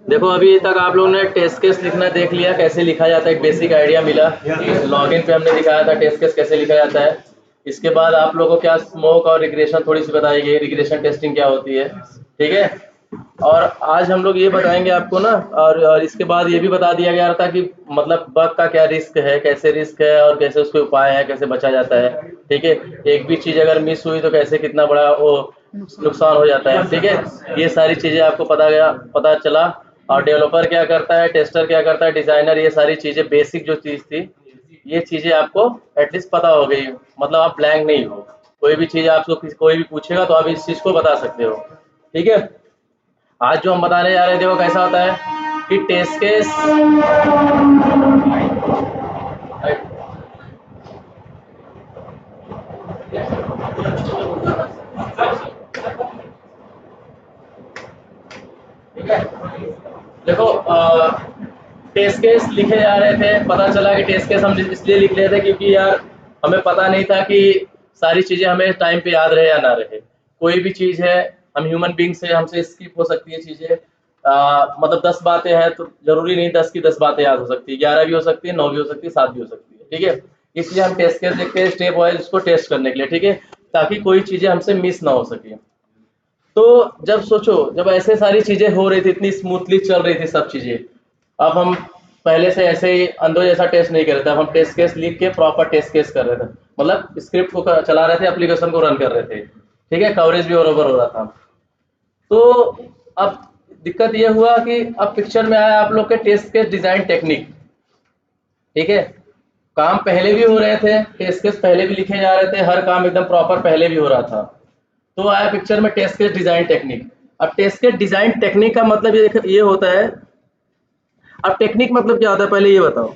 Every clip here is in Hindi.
देखो अभी तक आप लोगों ने टेस्ट केस लिखना देख लिया, कैसे लिखा जाता है, एक बेसिक आइडिया मिला। लॉगिन पे हमने दिखाया था टेस्ट केस कैसे लिखा जाता है। इसके बाद आप लोगों को क्या स्मोक और रिग्रेशन थोड़ी सी बताई गई, रिग्रेशन टेस्टिंग क्या होती है, ठीक है। और आज हम लोग ये बताएंगे आपको ना, और इसके बाद ये भी बता दिया गया था कि मतलब बग का क्या रिस्क है, कैसे रिस्क है और कैसे उसके उपाय है, कैसे बचा जाता है, ठीक है। एक भी चीज़ अगर मिस हुई तो कैसे कितना बड़ा वो नुकसान हो जाता है, ठीक है। ये सारी चीज़ें आपको पता चला। और डेवलपर क्या करता है, टेस्टर क्या करता है, डिज़ाइनर, ये सारी चीज़ें बेसिक जो चीज़ थी, ये चीज़ें आपको एटलीस्ट पता हो गई, मतलब आप ब्लैंक नहीं हो। कोई भी चीज़ आपको कोई भी पूछेगा तो आप इस चीज़ को बता सकते हो, ठीक है। आज जो हम बताने जा रहे थे वो कैसा होता है कि टेस्ट केस, ठीक है। देखो टेस्ट केस लिखे जा रहे थे, पता चला कि टेस्ट केस हम इसलिए लिख रहे थे क्योंकि यार हमें पता नहीं था कि सारी चीज़ें हमें टाइम पे याद रहे या ना रहे। कोई भी चीज़ है, हम ह्यूमन बींग से हमसे स्किप हो सकती है चीज़ें। मतलब 10 बातें हैं तो जरूरी नहीं 10 की 10 बातें याद हो सकती है, 11 भी हो सकती है, 9 भी हो सकती है, 7 भी हो सकती है, ठीक है। इसलिए हम टेस्ट केस लिखते हैं स्टेप वाइज उसको टेस्ट करने के लिए, ठीक है, ताकि कोई चीज़ें हमसे मिस ना हो सके। तो जब सोचो, जब ऐसे सारी चीजें हो रही थी, इतनी स्मूथली चल रही थी सब चीजें, अब हम पहले से ऐसे ही अंधों जैसा टेस्ट नहीं कर रहे थे, अब हम टेस्ट केस लिख के प्रॉपर टेस्ट केस कर रहे थे, मतलब स्क्रिप्ट को चला रहे थे, एप्लीकेशन को रन कर रहे थे, ठीक है, कवरेज भी बरोबर हो रहा था। तो अब दिक्कत ये हुआ कि अब पिक्चर में आया आप लोग के टेस्ट केस डिजाइन टेक्निक, ठीक है। काम पहले भी हो रहे थे, टेस्ट केस पहले भी लिखे जा रहे थे, हर काम एकदम प्रॉपर पहले भी हो रहा था। तो आया पिक्चर में टेस्ट केस डिजाइन टेक्निक। अब टेस्ट केस डिजाइन टेक्निक का मतलब ये होता है। अब टेक्निक मतलब क्या होता है पहले ये बताओ।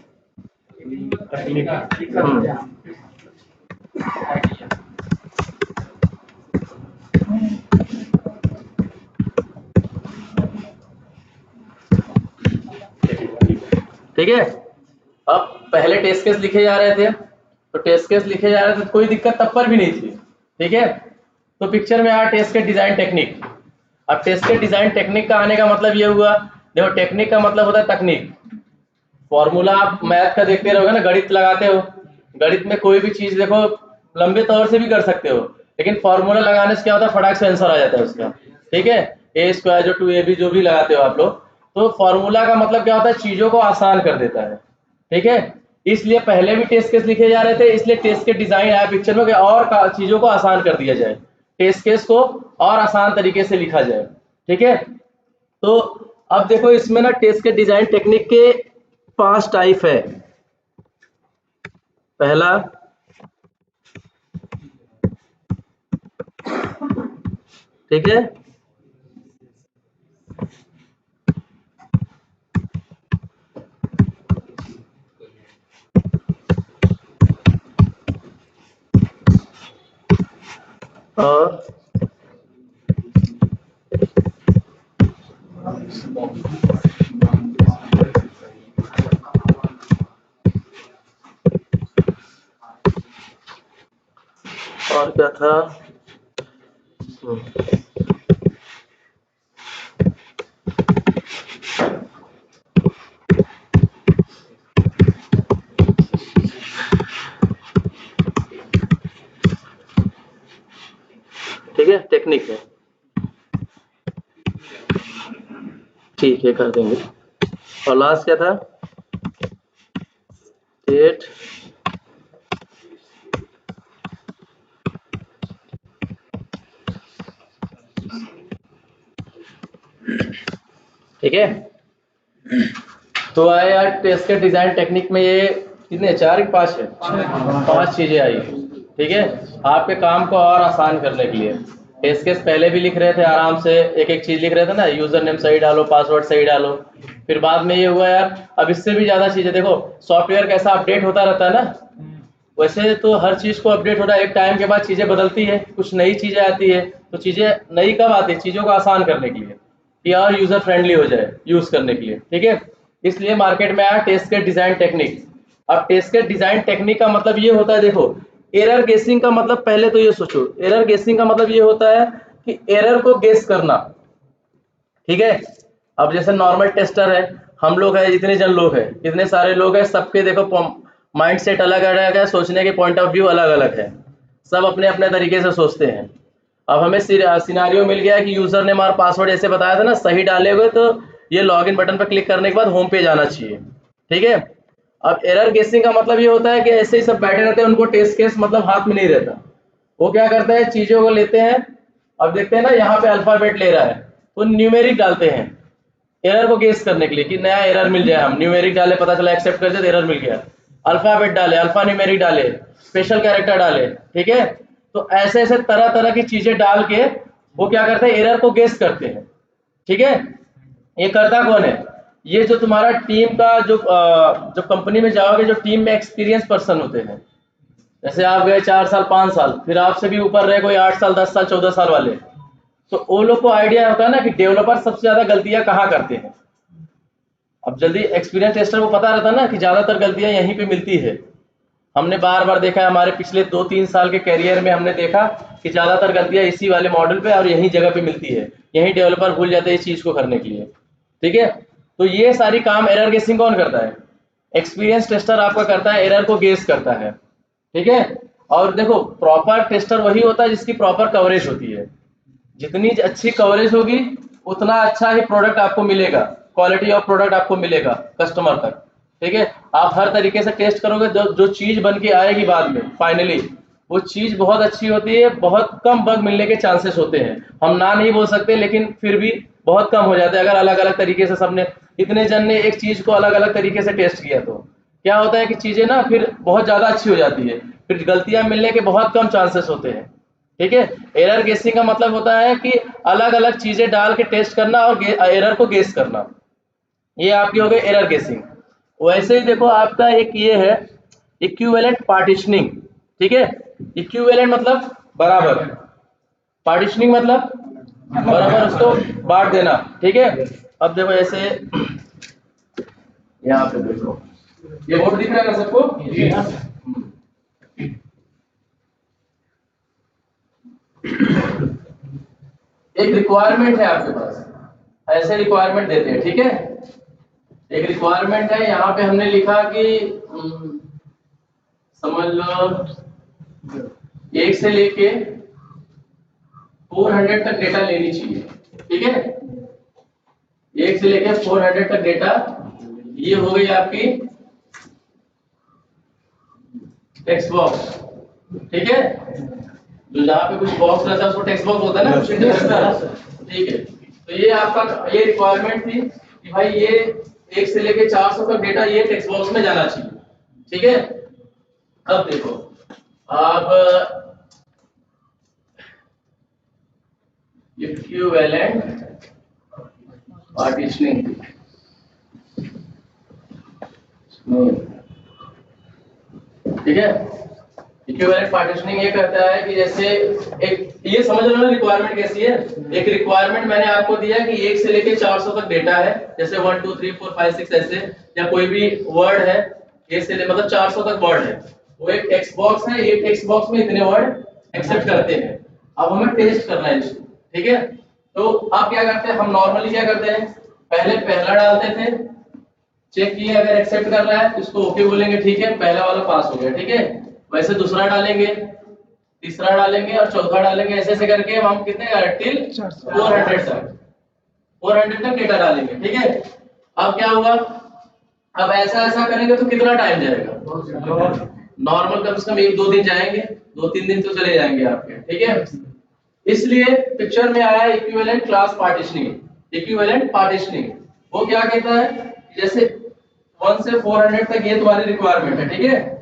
ठीक है। अब पहले टेस्ट केस लिखे जा रहे थे, तो टेस्ट केस लिखे जा रहे थे तो कोई दिक्कत तब पर भी नहीं थी, ठीक है। तो पिक्चर में आया टेस्ट केस डिजाइन टेक्निक। अब टेस्ट केस डिजाइन टेक्निक का आने का मतलब ये हुआ, देखो टेक्निक का मतलब होता है तकनीक। फॉर्मूला आप मैथ का देखते रहोगे ना, गणित लगाते हो, गणित में कोई भी चीज देखो लंबे तौर से भी कर सकते हो, लेकिन फॉर्मूला लगाने से क्या होता है, फटाक से आंसर आ जाता है उसका, ठीक है। ए स्क्वायर जो 2ab जो भी लगाते हो आप लोग, तो फॉर्मूला का मतलब क्या होता है, चीजों को आसान कर देता है, ठीक है। इसलिए पहले भी टेस्ट केस लिखे जा रहे थे, इसलिए टेस्ट के डिजाइन आया पिक्चर में कि और चीजों को आसान कर दिया जाए, टेस्ट केस को और आसान तरीके से लिखा जाए, ठीक है। तो अब देखो इसमें ना टेस्ट के डिजाइन टेक्निक के 5 टाइप है। पहला, ठीक है, और क्या था, ठीक है, टेक्निक है, ठीक है, कर देंगे। और लास्ट क्या था, स्टेट, ठीक है। तो आया यार टेस्ट के डिजाइन टेक्निक में ये कितने, 4 कि 5 है, 5 चीजें आई, ठीक है, आपके काम को और आसान करने के लिए। टेस्ट केस पहले भी लिख रहे थे आराम से, एक एक चीज लिख रहे थे ना, यूजर नेम सही डालो, पासवर्ड सही डालो। फिर बाद में ये हुआ यार, अब इससे भी ज्यादा चीजें देखो, सॉफ्टवेयर कैसा अपडेट होता रहता है ना, वैसे तो हर चीज को अपडेट हो रहा है, एक टाइम के बाद चीजें बदलती है, कुछ नई चीजें आती है। तो चीजें नई कब आती है, चीजों को आसान करने के लिए, कि और यूजर फ्रेंडली हो जाए यूज करने के लिए, ठीक है। इसलिए मार्केट में आया टेस्ट के डिजाइन टेक्निक। अब टेस्ट के डिजाइन टेक्निक का मतलब ये होता है, देखो एरर गेसिंग का मतलब, पहले तो ये सोचो, एरर गेसिंग का मतलब ये होता है कि एरर को गेस करना, ठीक है। अब जैसे नॉर्मल टेस्टर है, हम लोग है, जितने जन लोग हैं, कितने सारे लोग हैं, सबके देखो माइंड सेट अलग अलग है, सोचने के पॉइंट ऑफ व्यू अलग अलग है, सब अपने अपने तरीके से सोचते हैं। अब हमें सिनारियो मिल गया कि यूजर ने हमारा पासवर्ड जैसे बताया था ना, सही डाले हुए तो ये लॉगिन बटन पर क्लिक करने के बाद होम पेज आना चाहिए, ठीक है। अब एरर गेसिंग का मतलब ये होता है कि ऐसे ही सब बैठे रहते हैं, उनको टेस्ट केस मतलब हाथ में नहीं रहता। वो क्या करते हैं, चीजों को लेते हैं। अब देखते हैं ना, यहाँ पे अल्फाबेट ले रहा है तो न्यूमेरिक डालते हैं एरर को गेस करने के लिए कि नया एरर मिल जाए। हम न्यूमेरिक डाले, पता चला एक्सेप्ट कर दिया तो एरर मिल गया। अल्फाबेट डाले, अल्फा न्यूमेरिक डाले, स्पेशल कैरेक्टर डाले, ठीक है। तो ऐसे ऐसे तरह तरह की चीजें डाल के वो क्या करते हैं, एरर को गेस करते हैं, ठीक है। ये करता कौन है, ये जो तुम्हारा टीम का जो कंपनी में जाओगे, जो टीम में एक्सपीरियंस पर्सन होते हैं, जैसे आप गए 4 साल 5 साल, फिर आपसे भी ऊपर रहे कोई 8 साल 10 साल 14 साल वाले, तो वो लोग को आइडिया होता है ना कि डेवलपर सबसे ज्यादा गलतियां कहाँ करते हैं। अब जल्दी एक्सपीरियंस टेस्टर को पता रहता है ना कि ज्यादातर गलतियां यहीं पे मिलती है। हमने बार बार देखा है, हमारे पिछले 2-3 साल के करियर में हमने देखा कि ज्यादातर गलतियां इसी वाले मॉडल पे और यही जगह पे मिलती है, यही डेवलपर भूल जाते हैं इस चीज को करने के लिए, ठीक है। तो ये सारी काम एरर गेसिंग कौन करता है, एक्सपीरियंस टेस्टर आपका करता है, एरर को गेस करता है, ठीक है। और देखो, प्रॉपर टेस्टर वही होता है जिसकी प्रॉपर कवरेज होती है। जितनी अच्छी कवरेज होगी उतना अच्छा ही प्रोडक्ट आपको मिलेगा, क्वालिटी ऑफ प्रोडक्ट आपको मिलेगा कस्टमर तक, ठीक है। आप हर तरीके से टेस्ट करोगे, जो चीज बन के आएगी बाद में फाइनली वो चीज बहुत अच्छी होती है, बहुत कम बग मिलने के चांसेस होते हैं। हम ना नहीं बोल सकते, लेकिन फिर भी बहुत कम हो जाते हैं अगर अलग अलग तरीके से सबने, इतने जन ने एक चीज को अलग अलग तरीके से टेस्ट किया तो क्या होता है कि चीजें ना फिर बहुत ज्यादा अच्छी हो जाती है, फिर गलतियां मिलने के बहुत कम चांसेस होते हैं, ठीक है। एरर गेसिंग का मतलब होता है कि अलग अलग चीजें डाल के टेस्ट करना और एरर को गेस करना, ये आपकी हो गई एरर गेसिंग। वैसे ही देखो, आपका एक ये है इक्विवेलेंट पार्टीशनिंग, ठीक है। इक्विवेलेंट मतलब बराबर, पार्टीशनिंग मतलब बराबर उसको बांट देना, ठीक है। अब देखो ऐसे, यहाँ पे देखो ये बोर्ड दिख रहा है ना सबको, एक रिक्वायरमेंट है आपके पास, ऐसे रिक्वायरमेंट देते हैं, ठीक है। एक रिक्वायरमेंट है, यहाँ पे हमने लिखा कि समझ लो 1 से लेके 400 तक डेटा लेनी चाहिए, ठीक है। 1 से लेके 400 तक डेटा, ये हो गई आपकी टेक्स्ट बॉक्स, ठीक है। जो जहाँ पे कुछ बॉक्स रहता है उसको टेक्स्ट बॉक्स होता है ना, कुछ इंटरफेस, ठीक है। तो ये आपका ये रिक्वायरमेंट थी कि भाई ये 1 से लेके 400 तक डेटा ये टेक्स्ट बॉक्स में जाना चाहिए, ठीक है। अब देखो, अब इक्विवेलेंट पार्टीशनिंग, ठीक है। इक्विवेलेंट पार्टीशनिंग ये कहता है कि जैसे एक, ये समझ लो ना रिक्वायरमेंट कैसी है। एक रिक्वायरमेंट मैंने आपको दिया कि 1 से लेके 400 तक डेटा है, जैसे 1 2 3 4 5 6 ऐसे, या कोई भी वर्ड है, ये से मतलब 400 तक वर्ड है, वो एक टेक्स्ट बॉक्स है, ये टेक्स्ट बॉक्स में इतने वर्ड एक्सेप्ट करते हैं। अब हमें टेस्ट करना है इसको, ठीक है। तो आप क्या करते हैं, हम नॉर्मली क्या करते हैं, पहले पहला डालते थे, चेक किए अगर एक्सेप्ट कर रहा है तो इसको ओके बोलेंगे, ठीक है, पहला वाला पास हो गया, ठीक है। वैसे दूसरा डालेंगे, तीसरा डालेंगे और चौथा डालेंगे, ऐसे ऐसे करके हम कितने टिल 400 तक, 400 तक डेटा डालेंगे, ठीक है। अब क्या होगा, अब ऐसा ऐसा करेंगे तो कितना टाइम जाएगा, नॉर्मल कम से कम 1-2 दिन जाएंगे, 2-3 दिन तो चले जाएंगे आपके, ठीक है। इसलिए पिक्चर में आया equivalent class partitioning, equivalent partitioning. वो क्या कहता है, जैसे 1 से 400 तक ये तुम्हारी रिक्वायरमेंट है, ठीक है।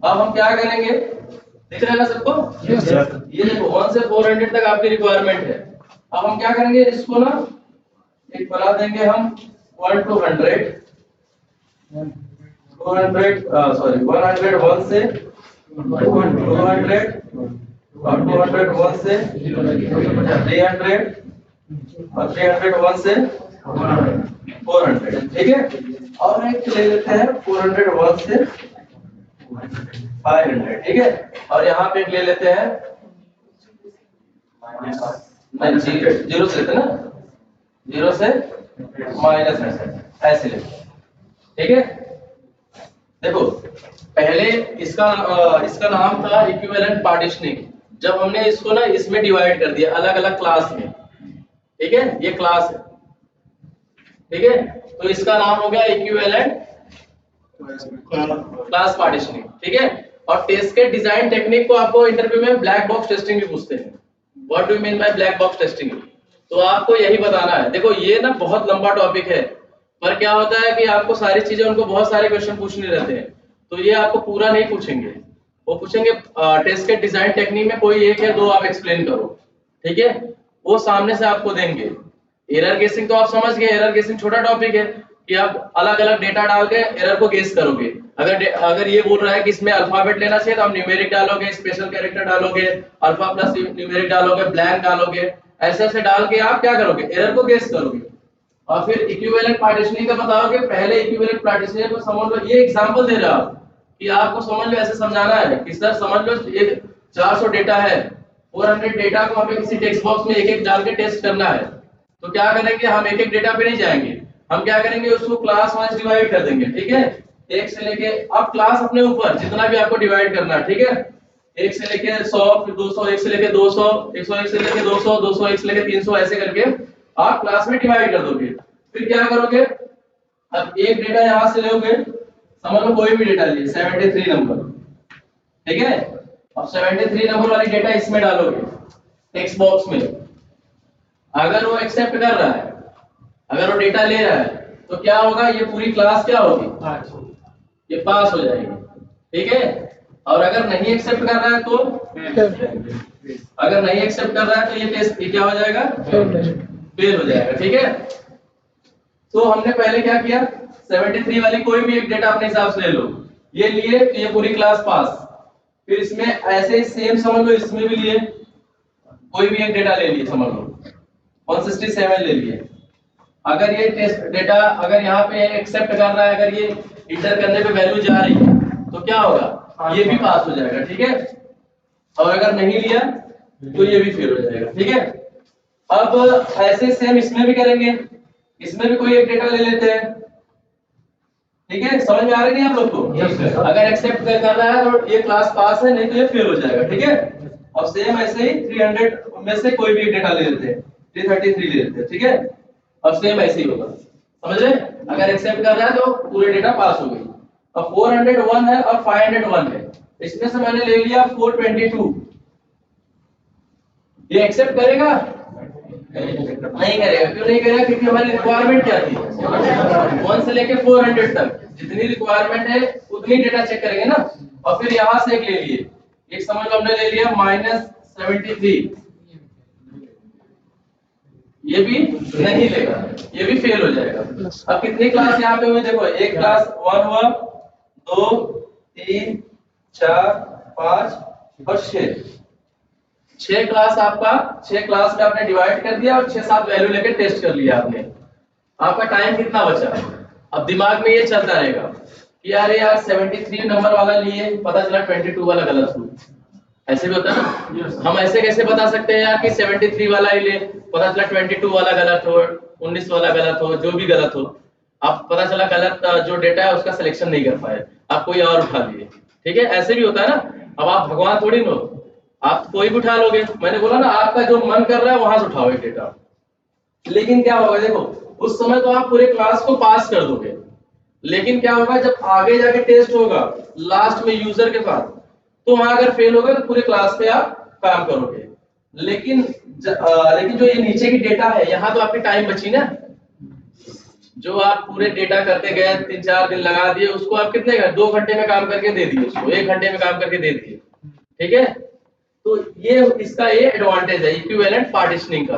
अब हम क्या करेंगे, दिख रहा है ना सबको, ये देखो 1 से 400 तक आपकी रिक्वायरमेंट है। अब हम क्या करेंगे, इसको ना एक बना देंगे हम 1 to 100, 200 सॉरी 101 से 200 और 201 से 300 और 301 से 400, ठीक है। और एक ले लेते हैं 401 से 500, ठीक है। और यहाँ पे एक ले लेते हैं, नहीं जीरो से लेते ना, 0 से माइनस ऐसे लिखो, ठीक है। देखो पहले इसका नाम था इक्विवेलेंट पार्टीशनिंग। जब हमने इसको ना इसमें डिवाइड कर दिया अलग अलग क्लास में, ठीक है, ये क्लास है, ठीक है, तो इसका नाम हो गया इक्विवेलेंट क्लास पार्टीशनिंग, ठीक है। और टेस्ट के डिजाइन टेक्निक को आपको इंटरव्यू में ब्लैक बॉक्स टेस्टिंग भी पूछते हैं। What do you mean by black box testing? तो आपको यही बताना है। देखो ये ना बहुत लंबा टॉपिक है, पर क्या होता है कि आपको सारी चीजें, उनको बहुत सारे क्वेश्चन पूछने रहते हैं, तो ये आपको पूरा नहीं पूछेंगे। वो पूछेंगे टेस्ट के डिजाइन टेक्निक में कोई एक या दो आप एक्सप्लेन करो, ठीक है, वो सामने से आपको देंगे। एरर गेसिंग तो आप समझ गए, एरर गेसिंग छोटा टॉपिक है कि आप अलग अलग डेटा डाल के एरर को गेस करोगे। अगर ये बोल रहा है कि इसमें अल्फाबेट लेना चाहिए तो आप न्यूमेरिक डालोगे, स्पेशल कैरेक्टर डालोगे, अल्फा प्लस न्यूमेरिक डालोगे, ब्लैंक डालोगे, ऐसे ऐसे डाल के आप क्या करोगे, एरर को गेस करोगे। और फिर इक्विवेलेंट पार्टीशनिंग का बताओगे। पहले इक्विवेलेंट पार्टीशनिंग को समझ लो, ये एग्जांपल दे रहा हूं कि आपको समझ लो, ऐसे समझाना है कि सर समझ लो एक 400 डेटा है, 400 डेटा को हमें किसी टेक्स्ट बॉक्स में एक एक डाल के टेस्ट करना है। तो क्या करेंगे, हम एक एक डेटा पे नहीं जाएंगे, हम क्या करेंगे, उसको क्लास वाइज डिवाइड कर देंगे, ठीक है। एक से लेके अब क्लास अपने ऊपर जितना भी आपको डिवाइड करना है, ठीक है, एक से लेके 100, फिर 200, एक से लेके 200, 101 से लेके 200, 201 से लेके 300, ऐसे करके आप क्लास में डिवाइड कर दोगे। फिर क्या करोगे, अब एक डेटा यहां से लोगे, समझ लो कोई भी डेटा लिए 73 नंबर, ठीक है। अब 73 नंबर वाली डेटा इसमें डालोगे टेक्स्ट बॉक्स में। अगर वो एक्सेप्ट कर रहा है, अगर वो डेटा ले रहा है, तो क्या होगा, ये पूरी क्लास क्या होगी, ये पास हो जाएगी, ठीक है। और अगर नहीं एक्सेप्ट कर रहा है तो अगर नहीं एक्सेप्ट कर रहा है तो ये टेस्ट क्या हो जाएगा, फेल हो जाएगा, ठीक है। तो हमने पहले क्या किया, 73 वाली कोई भी एक डेटा अपने हिसाब से ले लो, ये लिए तो ये पूरी क्लास पास। फिर इसमें ऐसे ही सेम समझ लो, इसमें भी लिए कोई भी एक डेटा ले लिए, समझ लो 167 ले लिए। अगर ये टेस्ट डेटा अगर यहाँ पे एक्सेप्ट कर रहा है, अगर ये इंटर करने पे वैल्यू जा रही है, तो क्या होगा, ये भी पास हो जाएगा, ठीक है। और अगर नहीं लिया तो ये भी फेल हो जाएगा, ठीक है। अब ऐसे सेम इसमें भी करेंगे, इसमें भी कोई एक डेटा ले लेते हैं, ठीक है। समझ में आ रही है आप लोग को? अगर एक्सेप्ट कर रहा है तो ये क्लास पास है, नहीं तो ये फेल हो जाएगा, ठीक है। और सेम ऐसे ही 300 में से कोई भी एक डेटा ले लेते हैं, 333 ले लेते हैं, ठीक है। अब सेम ऐसे ही होगा, समझ रहे? अगर एक्सेप्ट कर रहा है तो पूरे डेटा पास हो गई। अब 401 है और 501 है, इसमें से मैंने ले लिया 422, ये एक्सेप्ट करेगा? नहीं करेगा। क्यों नहीं करेगा? क्योंकि हमारी रिक्वायरमेंट क्या थी, 1 से लेके 400 तक जितनी रिक्वायरमेंट है उतनी डेटा चेक करेंगे ना। और फिर यहां से एक ले लिए, एक समझ लो हमने ले लिया -73, ये भी नहीं लेगा, ये भी फेल हो जाएगा। अब कितनी क्लास यहाँ पे हुई देखो, एक क्लास 1 हुआ, 2 3 4 5 और 6 क्लास आपका, 6 क्लास में आपने डिवाइड कर दिया और 6-7 वैल्यू लेके टेस्ट कर लिया आपने। आपका टाइम कितना बचा? अब दिमाग में ये चलता रहेगा कि यार 73 नंबर वाला लिए, पता चला 22 वाला गलत हुआ। ऐसे भी होता है ना। हम ऐसे कैसे बता सकते हैं यार कि 73 वाला ही ले, पता चला 22 वाला गलत हो, 19 वाला गलत हो, जो भी गलत हो, आप पता चला गलत जो डेटा है उसका सिलेक्शन नहीं कर पाए, आप कोई और उठा लिए, ठीक है। ऐसे भी होता है ना। अब आप भगवान थोड़ी नो, आप कोई भी उठा लोगे। मैंने बोला ना, आपका जो मन कर रहा है वहां से उठाओ एक डेटा। लेकिन क्या होगा देखो, उस समय तो आप पूरे क्लास को पास कर दोगे, लेकिन क्या होगा जब आगे जाके टेस्ट होगा लास्ट में यूजर के साथ, तो वहां अगर फेल होगा तो पूरे क्लास पे आप काम करोगे। लेकिन जो ये नीचे की डेटा है, यहाँ तो आपकी टाइम बची ना। जो आप पूरे डेटा करते गए 3-4 दिन लगा दिए, उसको आप कितने 2 घंटे में काम करके दे दिए, उसको 1 घंटे में काम करके दे दिए, ठीक है। तो ये इसका ये एडवांटेज है इक्विवेलेंट पार्टीशनिंग का।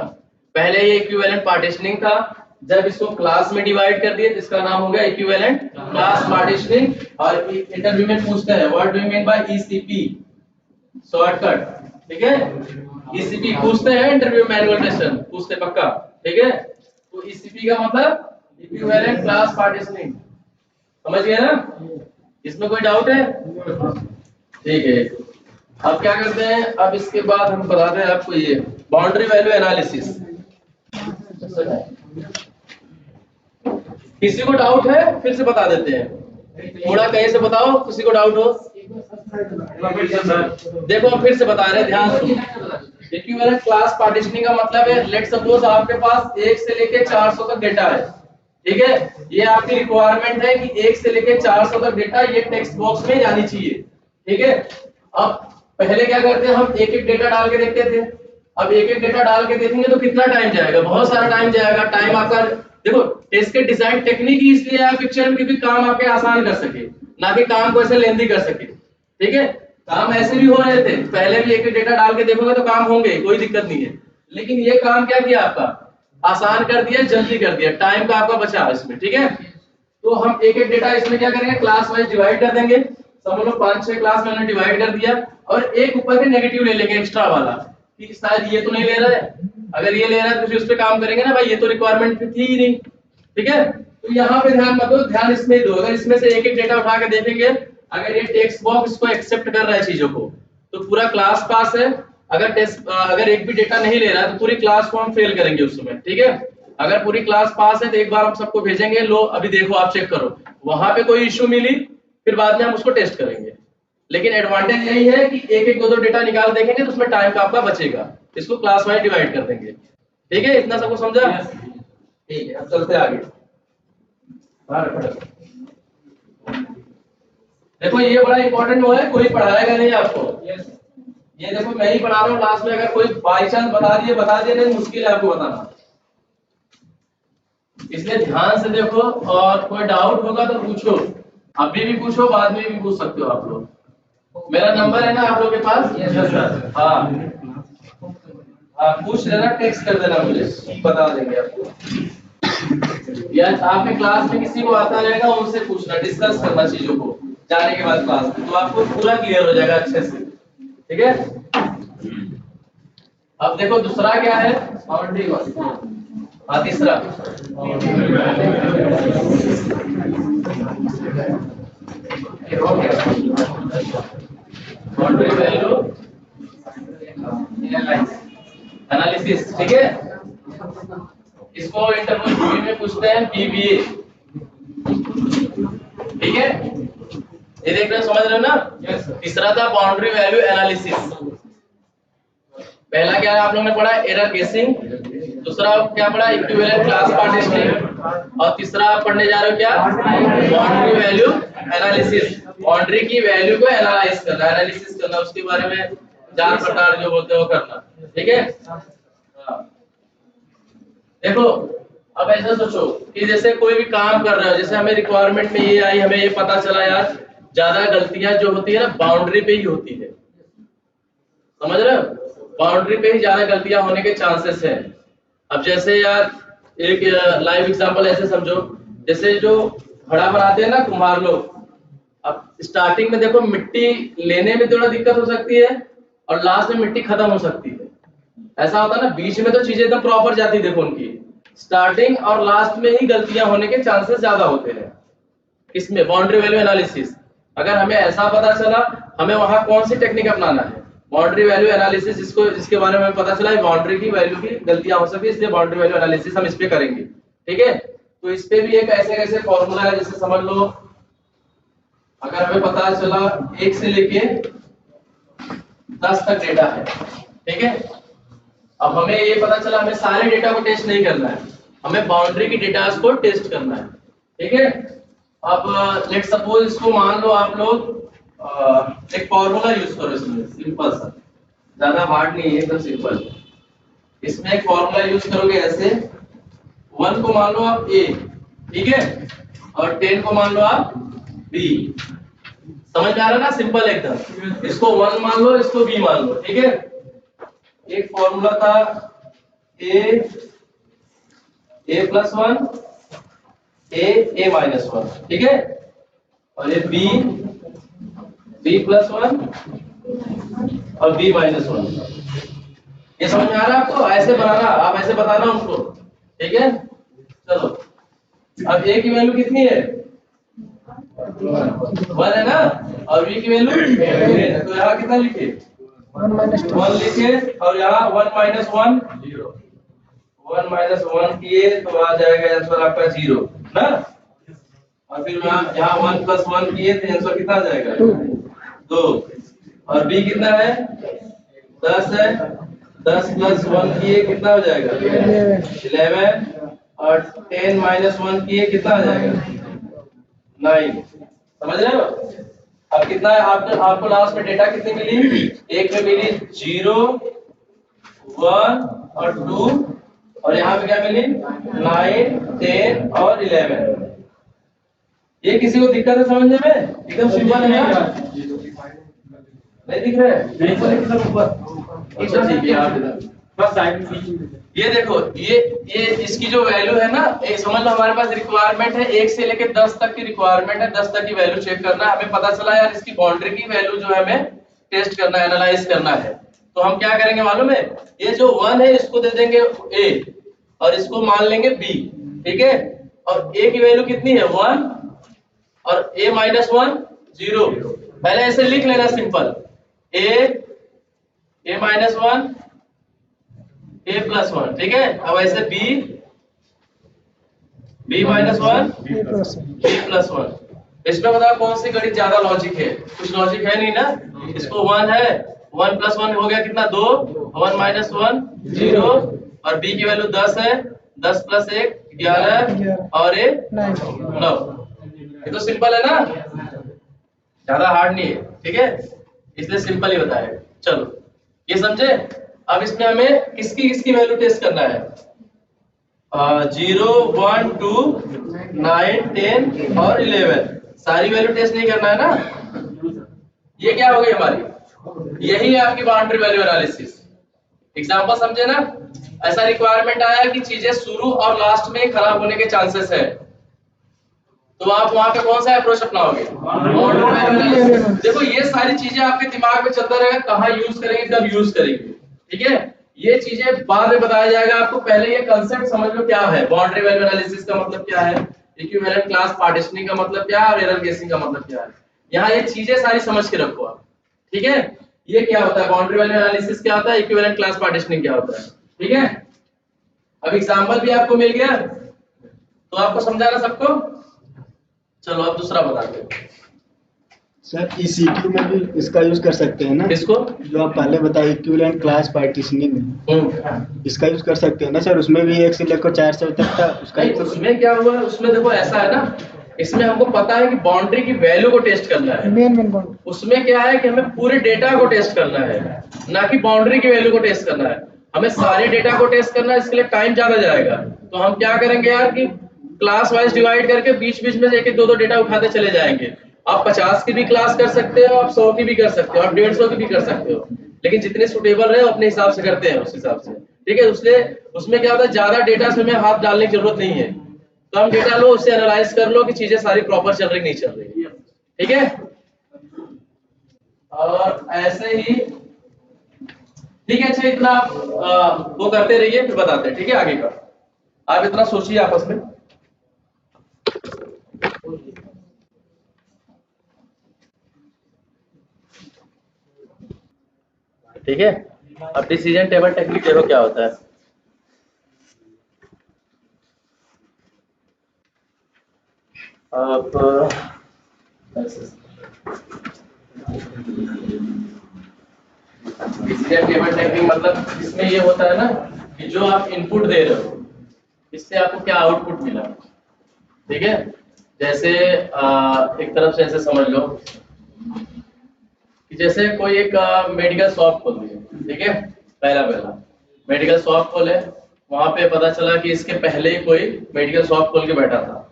पहले ये इक्विवेलेंट पार्टीशनिंग था, जब इसको क्लास में डिवाइड कर दिए जिसका नाम हो गया इक्विवेलेंट क्लास पार्टीशनिंग। और इंटरव्यू में पूछते हैं what do you mean by ECP, shortcut, ठीक है। ईसीपी पूछते हैं इंटरव्यू मैनुअल क्वेश्चन पूछते पक्का, ठीक है। तो ईसीपी का मतलब इक्विवेलेंट क्लास पार्टीशनिंग, समझ गए ना? इसमें कोई डाउट है? ठीक है। अब क्या करते हैं, अब इसके बाद हम बताते हैं आपको ये बाउंड्री वैल्यू एनालिसिस। किसी को डाउट है? फिर से बता देते हैं, थोड़ा कहीं से बताओ, किसी को डाउट हो। देखो हम फिर से बता रहे हैं, ध्यान दो। इक्विवेलेंट क्लास पार्टीशनिंग का मतलब है, लेट सपोज आपके पास 1 से लेके 400 तक डेटा है, ठीक है। ये आपकी रिक्वायरमेंट है कि 1 से लेके 400 तक डेटा ये टेक्स्ट बॉक्स में जानी चाहिए, ठीक है। अब पहले क्या करते हैं, हम एक एक डेटा डाल के देखते थे। अब एक एक डेटा डाल के देखेंगे तो कितना टाइम जाएगा, बहुत सारा टाइम जाएगा। टाइम आपका, देखो टेस्ट के डिजाइन टेक्निक ही इसलिए है पिक्चर में, क्योंकि काम आपके आसान कर सके, ना कि काम को ऐसे लेंदी कर सके, ठीक है। काम ऐसे भी हो रहे थे, पहले भी एक एक डेटा डाल के देखोगे तो काम होंगे, कोई दिक्कत नहीं है। लेकिन ये काम क्या किया आपका, आसान कर दिया, जल्दी कर दिया, टाइम का आपका बचा इसमें, ठीक है। तो हम एक एक डेटा इसमें क्या करेंगे, क्लास वाइज डिवाइड कर देंगे। समझ लो 5-6 क्लास में हमने डिवाइड कर दिया, और एक ऊपर के नेगेटिव ले लेंगे एक्स्ट्रा वाला, कि शायद ये तो नहीं ले रहा है, अगर ये ले रहा है तो फिर उस पे काम करेंगे ना भाई, ये तो रिक्वायरमेंट थी ही नहीं, ठीक है। तो यहाँ पे ध्यान मत दो, ध्यान इसमें दो। अगर इसमें से एक एक डेटा उठा के देखेंगे, अगर ये टेक्स्ट बॉक्स इसको एक्सेप्ट कर रहा है चीजों को, तो पूरा क्लास पास है। अगर एक भी डेटा नहीं ले रहा है तो पूरी क्लास को हम फेल करेंगे उस समय, ठीक है। अगर पूरी क्लास पास है तो एक बार हम सबको भेजेंगे, लो अभी देखो आप चेक करो, वहां पे कोई इश्यू मिली फिर बाद में हम उसको टेस्ट करेंगे। लेकिन एडवांटेज यही है कि एक एक दो डेटा निकाल देखेंगे तो उसमें टाइम का आपका बचेगा। इसको क्लास वाइज डिवाइड कर देंगे, ठीक है। इतना सबको समझा? ठीक है, अब चलते आगे। देखो ये बड़ा इंपॉर्टेंट है, कोई पढ़ाएगा नहीं आपको। ये देखो मैं ही पढ़ा रहा हूँ, लास्ट में अगर कोई बाई चांस बता दिए नहीं, मुश्किल है आपको बताना, इसलिए ध्यान से देखो। और कोई डाउट होगा तो पूछो, अभी भी पूछो, बाद में भी पूछ सकते हो आप लोग। मेरा नंबर है ना आप लोग के पास? हाँ हाँ, पूछ लेना, टेक्स्ट कर देना, मुझे बता देंगे आपको, या आपके क्लास में किसी को आता रहेगा उनसे पूछना, डिस्कस करना चीजों को जाने के बाद क्लास में, तो आपको पूरा क्लियर हो जाएगा अच्छे से, ठीक है। अब देखो दूसरा क्या है, हाँ तीसरा, बाउंड्री वैल्यू एनालिसिस, ठीक है। इसको इंटरव्यू में पूछते हैं पीबीए, ठीक है। ये देख रहे हो, समझ रहे हो ना? तीसरा था बाउंड्री वैल्यू एनालिसिस। पहला क्या है आप लोगों ने पढ़ा, एरर गेसिंग। दूसरा क्या पढ़ा, इक्विवेलेंट क्लास पार्टीशनिंग। और तीसरा आप पढ़ने जा रहे हो क्या, बाउंड्री वैल्यू एनालिसिस। बाउंड्री की वैल्यू को एनालाइज करना, एनालिसिस करना, उसके बारे में जांच पड़ताल जो बोलते हैं वो करना, ठीक है। देखो अब ऐसा सोचो कि जैसे कोई भी काम कर रहे हो, जैसे हमें रिक्वायरमेंट में ये आई, हमें ये पता चला यार ज्यादा गलतियां जो होती है ना बाउंड्री पे ही होती है, समझ रहे हो? बाउंड्री पे ही ज्यादा गलतियां होने के चांसेस हैं। अब जैसे यार एक लाइव एग्जांपल ऐसे समझो, जैसे जो घड़ा बनाते हैं ना कुम्हार लोग, अब स्टार्टिंग में देखो मिट्टी लेने में थोड़ा दिक्कत हो सकती है और लास्ट में मिट्टी खत्म हो सकती है, ऐसा होता है ना। बीच में तो चीजें एकदम प्रॉपर जाती है, देखो उनकी स्टार्टिंग और लास्ट में ही गलतियां होने के चांसेस ज्यादा होते हैं। इसमें बाउंड्री वैल्यू एनालिसिस, अगर हमें ऐसा पता चला, हमें वहां कौन सी टेक्निक अपनाना है, बाउंड्री वैल्यू एनालिसिस, जिसके बारे में हमें पता चला है बाउंड्री की वैल्यू की गलतियां हो सकती है, इसलिए बाउंड्री वैल्यू एनालिसिस हम इस पे करेंगे, ठीक है। तो इस पे भी एक ऐसे फॉर्मूला है, जैसे समझ लो अगर हमें पता चला 1 से लेके 10 तक डेटा है, ठीक है। अब हमें ये पता चला हमें सारे डेटा को टेस्ट नहीं करना है, हमें बाउंड्री की डेटा को टेस्ट करना है, ठीक है। अब लेट सपोज इसको मान लो आप लोग एक फॉर्मूला यूज करो, इसमें सिंपल सा, ज्यादा हार्ड नहीं है, एकदम सिंपल। इसमें एक फॉर्मूला यूज करोगे ऐसे, 1 को मान लो आप a, ठीक है, और 10 को मान लो आप b। समझ में आ रहा ना, सिंपल एकदम। इसको 1 मान लो, इसको b मान लो, ठीक है। एक फॉर्मूला था a प्लस 1 a माइनस 1, ठीक है, और ये b प्लस 1 और b माइनस 1। ये समझ में आ रहा है आपको? ऐसे बनाना, आप ऐसे बताना उसको, ठीक है। चलो अब a की वैल्यू कितनी है, 1 है ना, और b की वैल्यू तो यहाँ कितना लिखे, 1 लिखे, और यहाँ 1 माइनस 1 0, 1 माइनस 1 किए तो आ जाएगा आंसर आपका 0 ना। और फिर यहाँ 1 + 1 किए तो आंसर कितना आ जाएगा? 2। और b कितना है? 10 है। 10 + 1 किए कितना हो जाएगा? 11। और 10 - 1 किए कितना आ जाएगा? 9। समझ रहे हो? अब कितना है आपको लास्ट में डेटा कितनी मिली? एक में मिली 0, 1 और 2, और यहाँ पे क्या मिली? 9, 10 और 11। ये किसी को दिक्कत है समझने में? एकदम सिंपल है ना? नहीं दिख रहा है? नहीं सर ऊपर ठीक है आप बस साइड में। ये देखो ये इसकी जो वैल्यू है ना, एक समझ लो हमारे पास रिक्वायरमेंट है 1 से लेकर 10 तक की रिक्वायरमेंट है। 10 तक की वैल्यू चेक करना है। हमें पता चला यार इसकी बाउंड्री की वैल्यू जो है हमें टेस्ट करना है, एनालाइज करना है। तो हम क्या करेंगे मालूम है? ये जो 1 है इसको दे देंगे a और इसको मान लेंगे b, ठीक है? और a की वैल्यू कितनी है? 1 और a - 1 0। पहले ऐसे लिख लेना सिंपल, a - 1 a + 1, ठीक है? अब ऐसे b - 1 b + 1। इसमें बताओ कौन सी गणित ज्यादा लॉजिक है? कुछ लॉजिक है नहीं ना? इसको 1 है, 1 + 1 हो गया कितना? 2। 1 - 1 0। और b की वैल्यू 10 है। 10 + 1 11 और a 9। ये तो सिंपल है ना, ज्यादा हार्ड नहीं है, ठीक है? इसलिए सिंपल ही बताया। चलो ये समझे? अब इसमें हमें किसकी किसकी वैल्यू टेस्ट करना है? 0 1 2 9 10 और 11 सारी वैल्यू टेस्ट नहीं करना है ना? ये क्या हो गई हमारी? यही है आपकी बाउंड्री वैल्यू एनालिसिस। एग्जांपल समझे ना? ऐसा रिक्वायरमेंट आया कि चीजें शुरू और लास्ट में खराब होने के चांसेस है, तो आप वहां पे कौन सा अप्रोच अपनाओगे? देखो ये सारी चीजें आपके दिमाग में चलता रहेगा, कहाँ यूज करेंगे, कब यूज करेंगे, ठीक है? ये चीजें बाद में बताया जाएगा आपको। पहले ये कांसेप्ट समझ लो क्या है। बाउंड्री वैल्यू एनालिसिस का मतलब क्या है, इक्विवेलेंट क्लास पार्टीशनिंग का मतलब क्या है, और एरर गेसिंग का मतलब क्या है। यहाँ ये चीजें सारी समझ के रखो आप, ठीक है? ये क्या होता है, बाउंड्री वैल्यू एनालिसिस क्या होता है, इक्विवेलेंट क्लास पार्टीशनिंग क्या होता है, ठीक है? अब एग्जांपल भी आपको मिल गया तो आपको समझाना सबको। चलो अब दूसरा बताते हैं। सर EC2 में भी इसका यूज कर सकते हैं ना? किसको? जो आप पहले बताए इक्विवेलेंट क्लास पार्टीशनिंग, इसका यूज कर सकते हैं ना सर? उसमें भी 1 से लेकर 4 से तक था उसका। उसमें क्या हुआ, उसमें देखो ऐसा है ना, इसमें हमको पता है कि बाउंड्री की वैल्यू को टेस्ट करना है। मेन उसमें क्या है कि हमें पूरे डेटा को टेस्ट करना है, ना कि बाउंड्री की वैल्यू को टेस्ट करना है। हमें सारे डेटा को टेस्ट करना है, इसके लिए टाइम ज्यादा जाएगा। तो हम क्या करेंगे यार कि क्लास वाइज डिवाइड करके बीच बीच में से एक दो डेटा उठाते चले जाएंगे। आप 50 की भी क्लास कर सकते हो, आप 100 की भी कर सकते हो, आप 150 की भी कर सकते हो, लेकिन जितने सुटेबल रहे अपने हिसाब से करते हैं उस हिसाब से, ठीक है? उसमें क्या होता है, ज्यादा डेटा से हमें हाथ डालने की जरूरत नहीं है। कम डेटा लो, उससे एनालाइज कर लो कि चीजें सारी प्रॉपर चल रही नहीं चल रही, ठीक है? और ऐसे ही ठीक है। अच्छा इतना आप वो करते रहिए, फिर बताते हैं, ठीक है? आगे का आप इतना सोचिए आपस में। ठीक है? अब डिसीजन टेबल टेक्निक देखो क्या होता है। अब डिसीजन टेबल टेक्निक मतलब इसमें ये होता है ना कि जो आप इनपुट दे रहे हो इससे आपको क्या आउटपुट मिला, ठीक है? जैसे एक तरफ से ऐसे समझ लो कि जैसे कोई एक मेडिकल शॉप खोल दी, ठीक है? पहला मेडिकल शॉप खोले, वहां पे पता चला कि इसके पहले ही कोई मेडिकल शॉप खोल के बैठा था।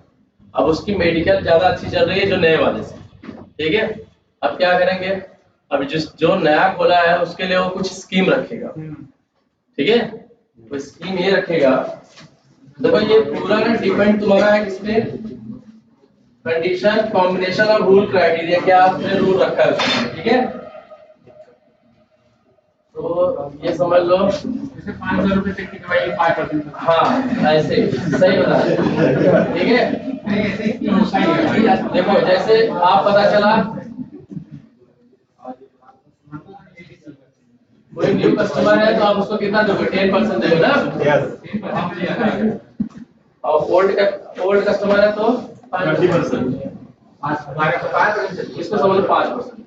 अब उसकी मेडिकल ज्यादा अच्छी चल रही है जो नए वाले से, ठीक है? अब क्या करेंगे, अब जो नया खोला है उसके लिए वो कुछ स्कीम रखेगा, ठीक है? तो स्कीम ये रखेगा, देखो ये पूरा ना डिपेंड तुम्हारा है किस पे, कंडीशन, कॉम्बिनेशन और रूल क्राइटेरिया, क्या आपने रूल रखा है, ठीक है? तो ये समझ लो जैसे 5,000 रुपए तक की दवाई 5%, हाँ ऐसे सही बता रहे, ठीक है? देखो जैसे आप पता चला कोई न्यू कस्टमर है तो आप उसको कितना दोगे? 10% दोगे ना? और ओल्ड कस्टमर है तो 5%। इसको समझो 5%।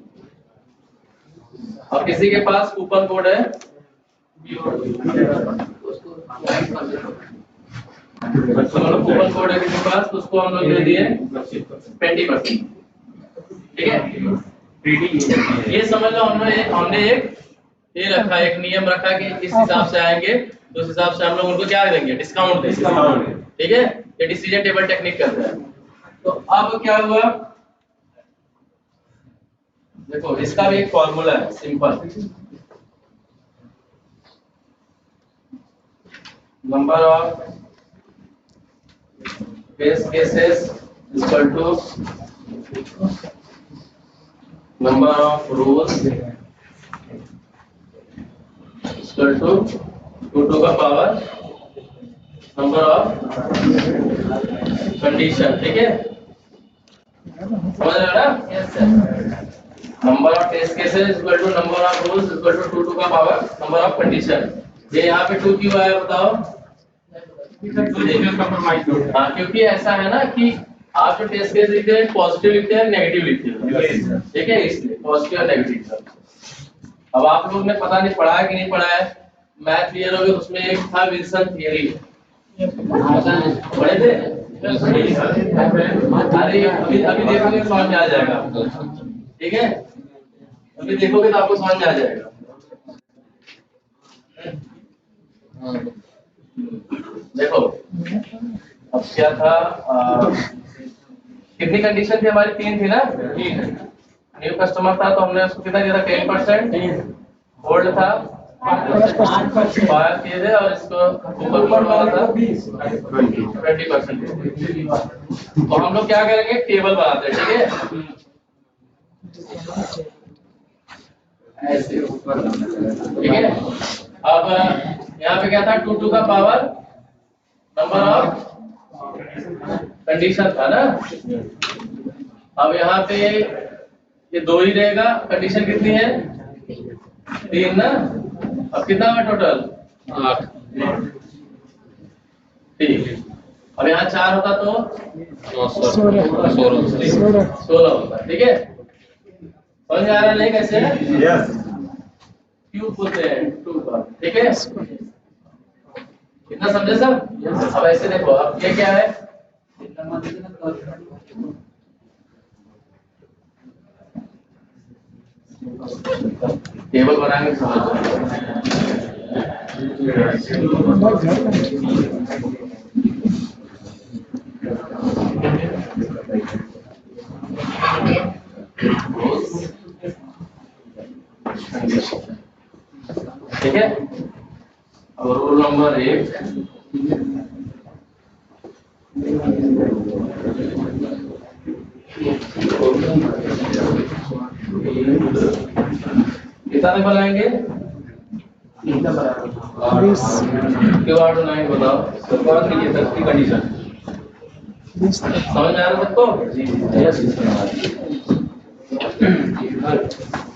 और किसी के पास कूपन कोड है, कूपन कोड है किसी के पास, तो उसको हम लोग दे दिए 20%। ठीक है, ये समझ लो हमने एक ये रखा, एक नियम रखा कि इस हिसाब से आएंगे तो उस हिसाब से हम लोग उनको क्या देंगे, डिस्काउंट देंगे। ठीक है, ये डिसीजन टेबल टेक्निक करता है। तो अब क्या हुआ, देखो इसका भी एक फॉर्मूला है simple, number of test cases equal to number of rules equal to 2 का पावर नंबर ऑफ कंडीशन। ठीक है, समझ रहे हो ना? Yes sir. Number of test cases equal to number of rules equal to 2 का पावर नंबर ऑफ कंडीशन। ये यहाँ पे 2 क्यों आया बताओ? हाँ, क्योंकि ऐसा है ना कि आप जो टेस्ट केस लिखते हैं पॉजिटिव लिखते हैं नेगेटिव लिखते हैं। ठीक है, इसलिए पॉजिटिव और नेगेटिव। अब आप लोग ने पता नहीं पढ़ा है कि नहीं पढ़ा है, मैथ क्लियर हो गया, उसमें एक था विल्सन थियरी, पढ़े थे? अरे अभी देखोगे तो समझ में आ जाएगा। ठीक है, अभी देखोगे तो आपको समझ में आ जाएगा। देखो अब क्या था, कितनी कंडीशन थी हमारी? 3 थी ना। न्यू कस्टमर था तो हमने उसको कितना दिया था? 10%। होल्ड था 5 दिए थे और इसको ऊपर वाला था 20%। तो हम लोग क्या करेंगे, टेबल बनाते हैं। ठीक है, ऐसे ऊपर। ठीक है, अब यहाँ पे क्या था? 2 का पावर नंबर ऑफ कंडीशन था ना। अब यहाँ पे ये 2 ही रहेगा, कंडीशन कितनी है? 3 ना। अब कितना हुआ टोटल? 8। ठीक, अब यहाँ 4 होता तो 16 होता। ठीक है, समझ में आ रहा है कैसे? यस, क्यूब बोलते हैं 2 का। ठीक है, कितना समझे सब? अब ऐसे देखो, अब ये क्या है? टेबल बनाएंगे समझ। ठीक है, अब रूल नंबर 1, कितना बनाएंगे? क्यों 8 बनाएंगे बताओ? सरकार की कंडीशन समझ में आ रहा है सबको? ठीक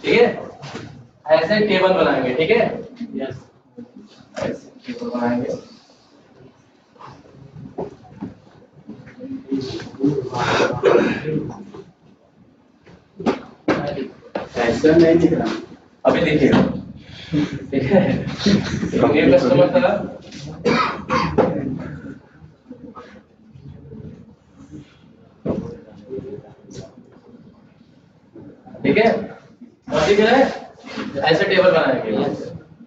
है, ऐसे टेबल बनाएंगे। ठीक है, यस, ऐसे टेबल बनाएंगे। ऐसा नहीं दिख रहा, अभी देखिएगा। ठीक है, न्यू कस्टमर था, ठीक है, और दिख रहा है? ऐसे टेबल बनाएंगे।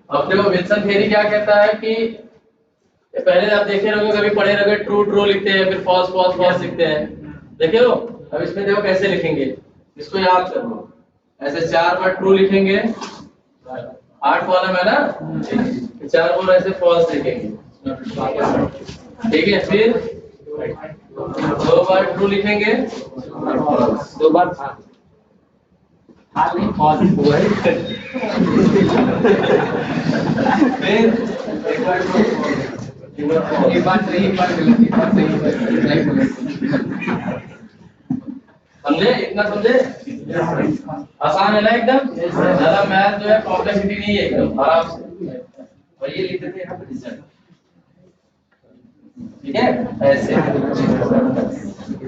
अब देखो विल्सन थ्योरी क्या कहता है कि पहले आप देखे रहोगे, कभी पढ़े रहोगे, ट्रू ट्रू लिखते हैं, फिर फॉल्स फॉल्स फॉल्स लिखते हैं, देखे हो? अब इसमें देखो कैसे लिखेंगे, इसको याद कर लो। ऐसे 4 बार ट्रू लिखेंगे, 8 कॉलम है ना, 4 बार ऐसे फॉल्स लिखेंगे। ठीक है, फिर 2 बार ट्रू लिखेंगे, 2 बार नहीं फॉल्स हुआ है। फिर एक बार सही, एक बार गलत, एक बार सही, समझे? इतना समझे? आसान है ना एकदम? ज्यादा मैथ जो है कॉम्प्लेक्सिटी नहीं है, एकदम आराम से। और ये लिखते थे यहाँ पे रिजल्ट। ठीक है, ऐसे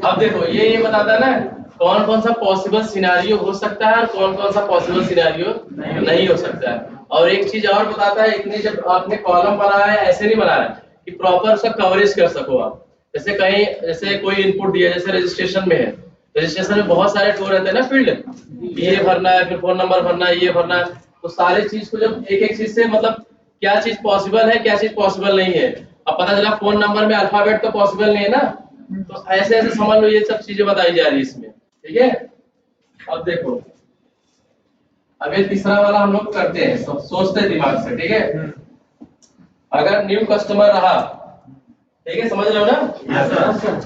अब देखो ये बताता है ना कौन कौन सा पॉसिबल सिनेरियो हो सकता है और कौन कौन सा पॉसिबल सिनेरियो नहीं हो सकता है। और एक चीज और बताता है, इतने जब आपने कॉलम बनाया है ऐसे नहीं बनाया कि प्रॉपर उसका कवरेज कर सको आप। जैसे कहीं जैसे कोई इनपुट दिया, जैसे रजिस्ट्रेशन में है, रजिस्ट्रेशन में बहुत सारे टूर रहते हैं ना फील्ड, ये भरना है, फिर फोन नंबर भरना है, ये भरना है, तो सारे चीज को जब एक एक चीज से मतलब क्या चीज पॉसिबल है क्या चीज पॉसिबल नहीं है। अब पता चला फोन नंबर में अल्फाबेट तो पॉसिबल नहीं है ना, तो ऐसे ऐसे समझ लो ये सब चीजें बताई जा रही है इसमें। ठीक है, अब देखो अब ये तीसरा वाला हम लोग करते हैं, सोचते हैं दिमाग से। ठीक है, अगर न्यू कस्टमर रहा, ठीक है समझ रहे हो ना,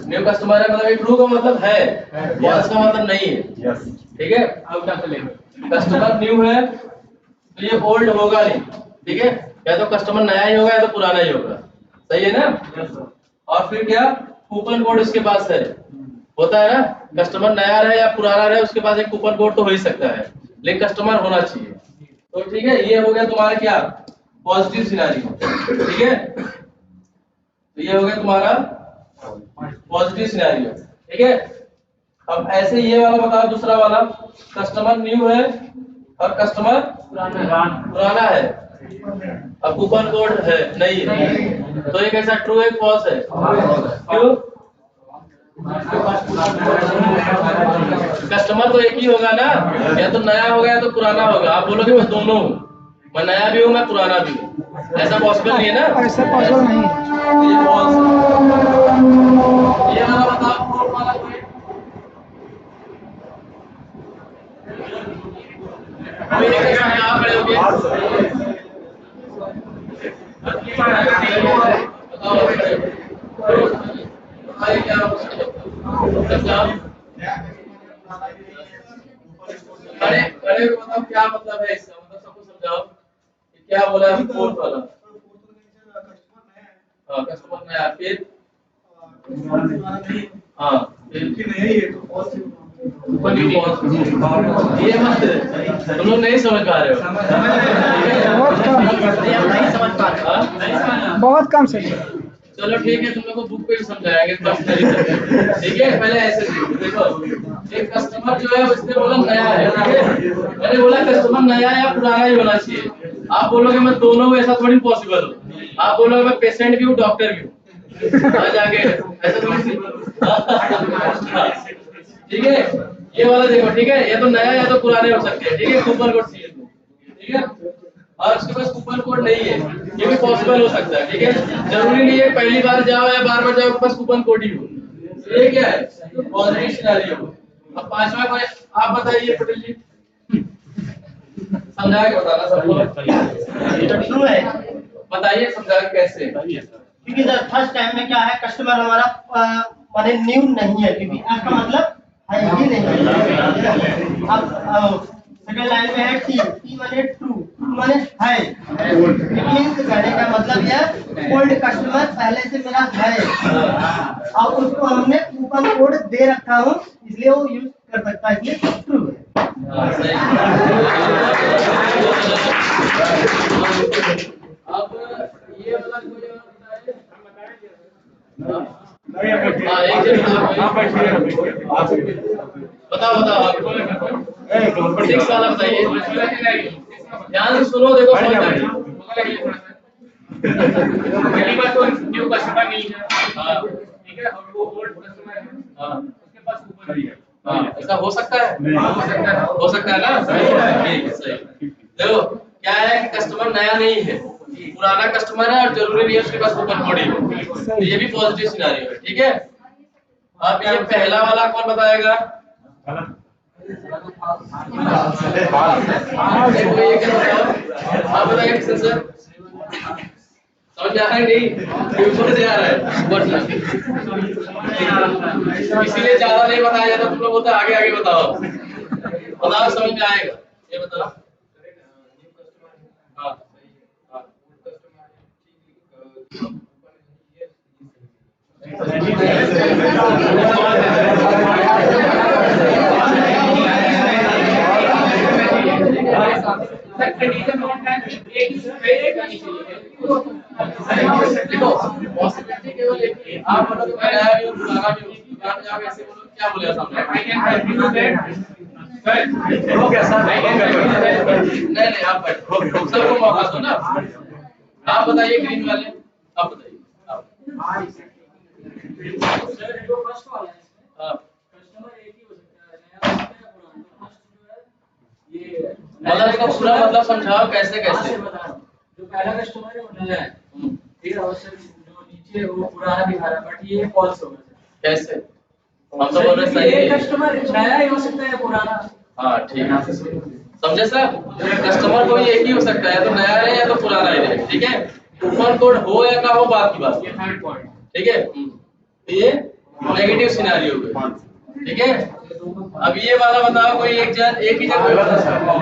न्यू कस्टमर है मतलब ट्रू का मतलब है, फॉल्स का मतलब नहीं है। ठीक है, अब क्या चलेगा, कस्टमर न्यू है तो ये ओल्ड होगा नहीं। ठीक है, या तो कस्टमर नया ही होगा या तो पुराना ही होगा, सही है ना। और फिर क्या, कूपन कोड उसके पास है, होता है ना, कस्टमर नया रहे या पुराना रहे उसके पास एक कूपन कोड तो हो ही सकता है, लेकिन कस्टमर होना चाहिए। तो ठीक है, ये हो गया तुम्हारा क्या, पॉजिटिव सिनेरियो। ठीक है, तो ये हो गया तुम्हारा पॉजिटिव सिनेरियो। ठीक है, अब ऐसे ये वाला बताओ, दूसरा वाला, कस्टमर न्यू है और कस्टमर पुराना है, अब कूपन कोड है नहीं है, तो ये कैसा, ट्रू है फॉल्स है, क्यों, कस्टमर तो एक ही होगा ना, या तो नया होगा या तो पुराना होगा। आप बोलोगे मैं दोनों हूँ, मैं नया भी हूँ मैं पुराना भी हूँ, ऐसा पॉसिबल नहीं है ना, ऐसा पॉसिबल नहीं है। ये false है। ये वाला बताओ, फोर्थ वाला कोई कोई एक ऐसा यहाँ खड़े होगे, बताओ भाई क्या खड़े खड़े हो, बताओ क्या मतलब है इसका, मतलब सबको समझाओ कि क्या बोला है फोर्थ वाला। हाँ कस्टमर नया, फिर हाँ ये मत, तुम लोग नहीं समझ पा रहे हो, बहुत कम से। चलो ठीक है, तुम लोग को बुक पे भी समझाएंगे पर्सनली। ठीक है, पहले ऐसे देखो, एक कस्टमर जो है उसने बोला नया है, ठीक है, मैंने बोला कस्टमर नया या पुराना ही होना चाहिए। आप बोलोगे मैं दोनों हूँ, ऐसा थोड़ी पॉसिबल हो। आप बोलोगे मैं पेशेंट भी हूँ डॉक्टर भी हूँ, आज आगे ऐसा थोड़ी। ठीक है, ये वाला देखो, ठीक है, या तो नया या तो पुराने हो सकते हैं। ठीक है, कूपन कोड चाहिए, ठीक है, और उसके पास कूपन कोड नहीं है, ये भी पॉसिबल हो सकता है। ठीक है, जरूरी नहीं है पहली बार जाओ या बार बार जाओ उसके पास कूपन कोड ही हो। तो ये क्या है, पॉजिटिव सिनेरियो। अब पांचवा कोई आप बताइए पटेल जी, समझा के बताना सबको, ट्रू है, बताइए समझा के कैसे। क्योंकि फर्स्ट टाइम में क्या है, कस्टमर हमारा माने न्यू नहीं है, क्योंकि आपका मतलब है ही नहीं है। अब सेकंड लाइन में है टी, टी माने ट्रू, ट्रू माने है, मींस कहने का मतलब यह ओल्ड कस्टमर पहले से मेरा है और उसको हमने कूपन कोड दे रखा हूँ, इसलिए वो यूज कर सकता है, ये ट्रू है। अब ये वाला कोई और बताओ, बताओ आप सिक्स वाला बताइए, ध्यान से सुनो, देखो पहली बात तो न्यू कस्टमर नहीं है, ठीक है, और वो ओल्ड कस्टमर है, उसके पास कूपन नहीं है। ऐसा हो सकता है, हो सकता है ना, ठीक है सही। देखो क्या है कि कस्टमर नया नहीं है, पुराना कस्टमर है और जरूरी नहीं है उसके पास कूपन कोड ही हो, तो ये भी पॉजिटिव सिनेरियो है। ठीक है, अब ये पहला वाला कौन बताएगा, आप बताइए सर, समझ आ रहा है नहीं, ऊपर से आ रहा है ऊपर से, इसीलिए ज्यादा नहीं बताया जाता, तुम लोग बोलते आगे आगे बताओ, बताओ समझ में आएगा, ये बताओ। हाँ देखो पॉसिबिलिटी केवल एक है, आप बोलोगे मैं नया भी हूं पुराना भी हूं, आप ऐसे बोलो, क्या बोलेगा सामने? I can help you with that. Sir, हो गया sir, I can help you with that. नहीं आप बैठो, सबको मौका दो ना। आप बताइए ग्रीन वाले, आप बताइए आप। सर जो फर्स्ट वाला है हाँ, कस्टमर एक ही हो सकता है, नया हो सकता है या पुराना। फर्स्ट जो है ये मतलब इसका पूरा मतलब समझाओ कैसे कैसे। बता रहा हूँ। जो पहला कस्टमर है वो नया है, ठीक है, और सर जो नीचे है वो पुराना दिखा रहा है, बट ये फॉल्स होगा सर। कैसे? हम तो बोल रहे सही एक है। कस्टमर नया ही हो सकता है या पुराना। हाँ ठीक है, समझे सर? कस्टमर कोई एक ही हो सकता है, तो नया रहे या तो पुराना ही रहे, ठीक है। कूपन कोड हो या ना हो बात की बात, ये थर्ड पॉइंट। ठीक है। ये नेगेटिव सिनेरियो है, ठीक है। अब ये वाला बताओ, कोई एक ही जन हाँ बताओ।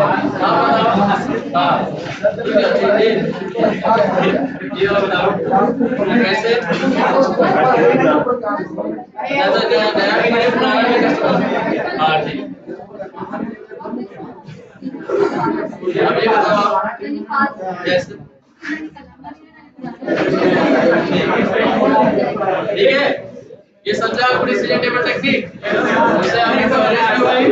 हाँ ये वाला बताओ कैसे। नया भी नहीं पुराना भी कस्टमर। हाँ ठीक है। अब ये बताओ कैसे, ठीक है। ये समझा पूरी सीजेंटेबल टेक्निक, उससे आपकी कवरेज भी हुई,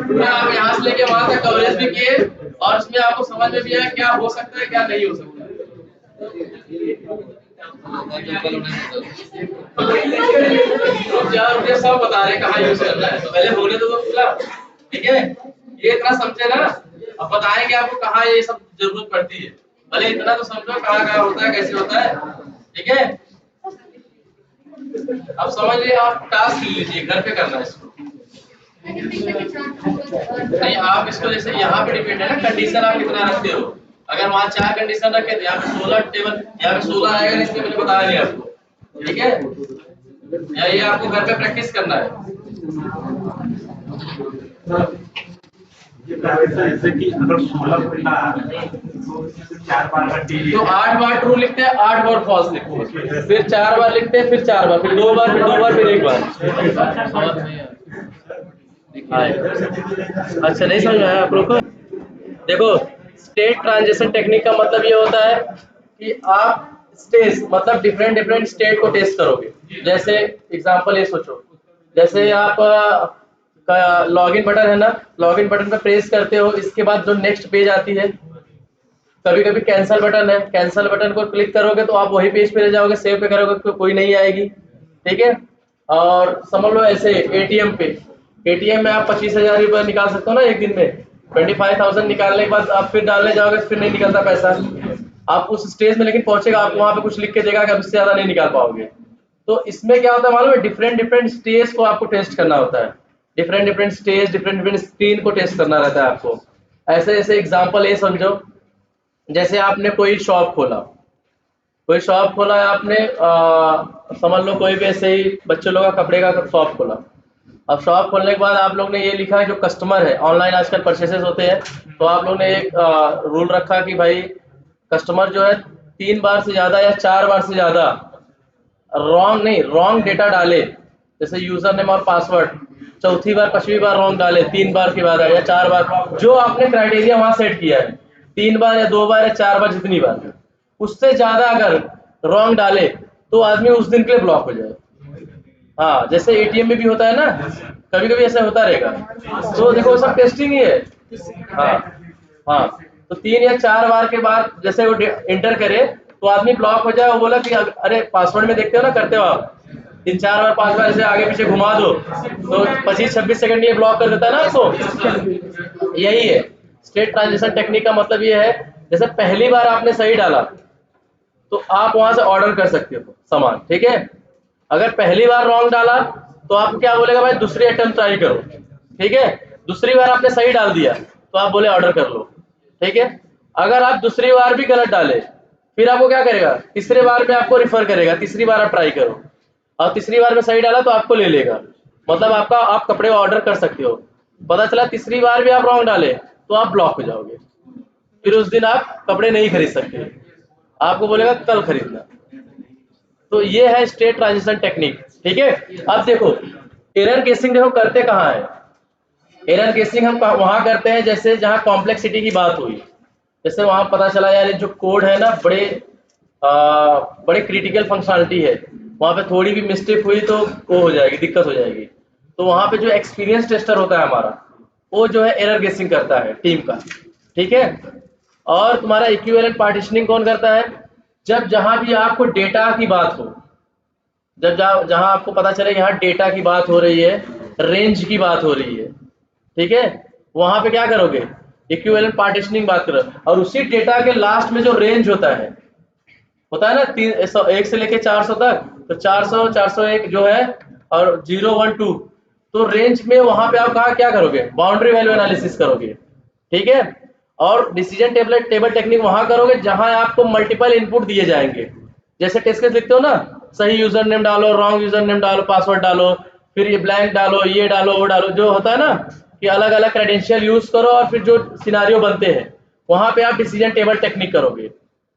पूरा आप यहाँ से लेके वहां तक कवरेज भी किए, और उसमें आपको समझ में भी आया क्या हो सकता है क्या नहीं हो सकता है। यार मुझे सब बता रहे कहाँ यूज करना है, तो पहले होने तो पूरा, ठीक है। ये इतना समझे ना, अब बताएंगे आपको कहाँ ये सब जरूरत पड़ती है। भले इतना तो समझो कहाँ कहाँ होता है, कैसे होता है, ठीक है। अब समझिए, आप टास्क ले लीजिए, घर पे करना है इसको। नहीं आप इसको जैसे यहाँ पे डिपेंड है ना, कंडीशन आप कितना रखते हो। अगर वहाँ 4 कंडीशन रखे तो यहाँ पे 16 टेबल, यहाँ पे 16 आएगा, इसलिए मैंने बताया नहीं आपको, ठीक है। या ये आपको घर पे प्रैक्टिस करना है। जैसे कि अगर 16 खुला तो 4 बार का टी तो 8 बार ट्रू लिखते हैं, 8 बार फॉल्स लिखते हैं, फिर 4 बार लिखते हैं, फिर 4 बार, फिर 2 बार, फिर 2 बार, फिर 1 बार। अच्छा नहीं समझ में आया आप लोग को? देखो, स्टेट ट्रांजिशन टेक्निक का मतलब ये होता है कि आप स्टेज मतलब डिफरेंट स्टेट को टेस्ट करोगे। जैसे एग्जांपल ये सोचो, जैसे आप का लॉगिन बटन है ना, लॉगिन बटन पे प्रेस करते हो, इसके बाद जो नेक्स्ट पेज आती है, कभी कभी कैंसिल बटन है, कैंसिल बटन को क्लिक करोगे तो आप वही पेज पे रह जाओगे, सेव पे करोगे तो कोई नहीं आएगी, ठीक है। और समझ लो ऐसे एटीएम पे, एटीएम में आप 25,000 रुपये निकाल सकते हो ना एक दिन में। 25,000 निकालने के बाद आप फिर डालने जाओगे तो फिर नहीं निकलता पैसा, आप उस स्टेज में लेकिन पहुंचेगा, आपको वहां पे कुछ लिख के देगा कि अब इससे ज्यादा नहीं निकाल पाओगे। तो इसमें क्या होता है मालूम है, डिफरेंट स्टेज को आपको टेस्ट करना होता है, डिफरेंट स्टेज, डिफरेंट स्क्रीन को टेस्ट करना रहता है आपको। ऐसे एग्जांपल ये समझो, जैसे आपने कोई शॉप खोला, है आपने, समझ लो कोई भी ऐसे ही बच्चे लोग का कपड़े का शॉप खोला। अब शॉप खोलने के बाद आप लोग ने ये लिखा है, जो कस्टमर है, ऑनलाइन आजकल परचेसेस होते हैं, तो आप लोग ने एक रूल रखा कि भाई कस्टमर जो है 3 बार से ज्यादा या 4 बार से ज्यादा रॉन्ग डेटा डाले, जैसे यूजर नेम और पासवर्ड, चौथी बार 5वीं बार रॉन्ग डाले, 3 बार के बाद या 4 बार, जो आपने क्राइटेरिया वहां सेट किया है, 3 बार या 2 बार या 4 बार, जितनी बार, उससे ज्यादा अगर रॉन्ग डाले तो आदमी उस दिन के लिए ब्लॉक हो जाए। हाँ, जैसे एटीएम में भी होता है ना, कभी कभी ऐसा होता रहेगा, तो देखो सब टेस्टिंग ही है। हाँ, तो 3 या 4 बार के बाद जैसे वो एंटर करे तो आदमी ब्लॉक हो जाए। वो बोला कि अरे पासवर्ड में देखते हो ना, करते हो आप 3-4 बार 5 बार ऐसे आगे पीछे घुमा दो तो 25-26 सेकंड ये ब्लॉक कर देता है ना आपको। यही है स्टेट ट्रांजिशन टेक्निक का मतलब ये है, जैसे पहली बार आपने सही डाला तो आप वहां से ऑर्डर कर सकते हो सामान, ठीक है। अगर पहली बार रॉन्ग डाला तो आपको क्या बोलेगा, भाई दूसरी अटेम्प्ट ट्राई करो, ठीक है। दूसरी बार आपने सही डाल दिया तो आप बोले ऑर्डर कर लो, ठीक है। अगर आप दूसरी बार भी गलत डाले फिर आपको क्या करेगा, तीसरे बार में आपको रिफर करेगा, तीसरी बार आप ट्राई करो, और तीसरी बार में सही डाला तो आपको ले लेगा, मतलब आप कपड़े ऑर्डर कर सकते हो। पता चला तीसरी बार भी आप रॉन्ग डाले तो आप ब्लॉक हो जाओगे, फिर उस दिन आप कपड़े नहीं खरीद सकते, आपको बोलेगा कल खरीदना। तो ये है स्टेट ट्रांजिशन टेक्निक, ठीक है। अब देखो एरर केसिंग देखो करते कहाँ है। एरर केसिंग हम वहां करते हैं जैसे जहाँ कॉम्प्लेक्सिटी की बात हुई, जैसे वहां पता चला यार जो कोड है ना बड़े क्रिटिकल फंक्शनलिटी है, वहाँ पे थोड़ी भी मिस्टेक हुई तो वो हो जाएगी, दिक्कत हो जाएगी। तो वहाँ पे जो एक्सपीरियंस टेस्टर होता है हमारा, वो जो है एरर गेसिंग करता है टीम का, ठीक है। और तुम्हारा इक्विवेलेंट पार्टीशनिंग कौन करता है? जब जहाँ भी आपको डेटा की बात हो, जब जहाँ आपको पता चले यहाँ डेटा की बात हो रही है, रेंज की बात हो रही है, ठीक है, वहाँ पे क्या करोगे? इक्विवेलेंट पार्टीशनिंग बात करो। और उसी डेटा के लास्ट में जो रेंज होता है ना 1 से लेके 400 तक, तो 400 401 जो है और 0 1 2, तो रेंज में वहां पे आप कहा क्या करोगे? बाउंड्री वैल्यू एनालिसिस करोगे, ठीक है। और डिसीजन टेबल टेक्निक वहां करोगे जहां आपको मल्टीपल इनपुट दिए जाएंगे। जैसे टेस्ट केस लिखते हो ना, सही यूजर नेम डालो, रॉन्ग यूजर नेम डालो, पासवर्ड डालो, फिर ये ब्लैंक डालो, ये डालो, वो डालो, जो होता है ना कि अलग अलग क्रेडेंशियल यूज करो, और फिर जो सिनारियो बनते हैं वहां पे आप डिसीजन टेबल टेक्निक करोगे।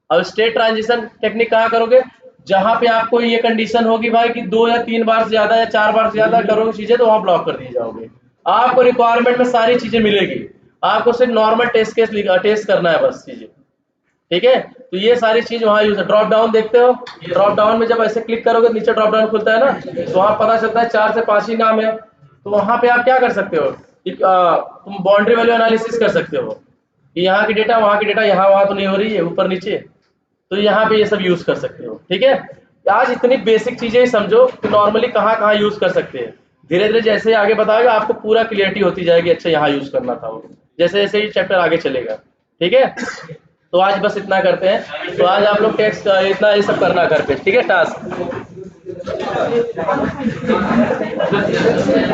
और स्टेट ट्रांजिशन टेक्निक कहाँ करोगे? जहां पे आपको ये कंडीशन होगी भाई कि 2 या 3 बार से ज्यादा या 4 बार से ज्यादा करोगे चीजें, तो वहां ब्लॉक कर दिए जाओगे। आपको रिक्वायरमेंट में सारी चीजें मिलेगी, आपको सिर्फ नॉर्मल टेस्ट केस टेस्ट करना है बस चीजें, ठीक है। तो ये सारी चीज वहां यूज है। ड्रॉप डाउन देखते हो, ड्रॉप डाउन में जब ऐसे क्लिक करोगे नीचे ड्रॉप डाउन खुलता है ना, तो वहां पता चलता है 4 से 5 ही नाम है। तो वहां पे आप क्या कर सकते हो? तुम बाउंड्री वैल्यू एनालिसिस कर सकते हो कि यहाँ की डेटा, वहाँ की डेटा, यहाँ वहाँ तो नहीं हो रही है, ऊपर नीचे, तो यहाँ पे ये सब यूज कर सकते हो, ठीक है। आज इतनी बेसिक चीजें ही समझो कि नॉर्मली कहाँ कहाँ यूज कर सकते हैं। धीरे धीरे जैसे आगे बताओगे आपको पूरा क्लियरिटी होती जाएगी, अच्छा यहाँ यूज करना था वो, जैसे जैसे ये चैप्टर आगे चलेगा, ठीक है। तो आज बस इतना करते हैं। तो आज आप लोग टेक्स्ट इतना ये सब करना घर पे, ठीक है, टास्क।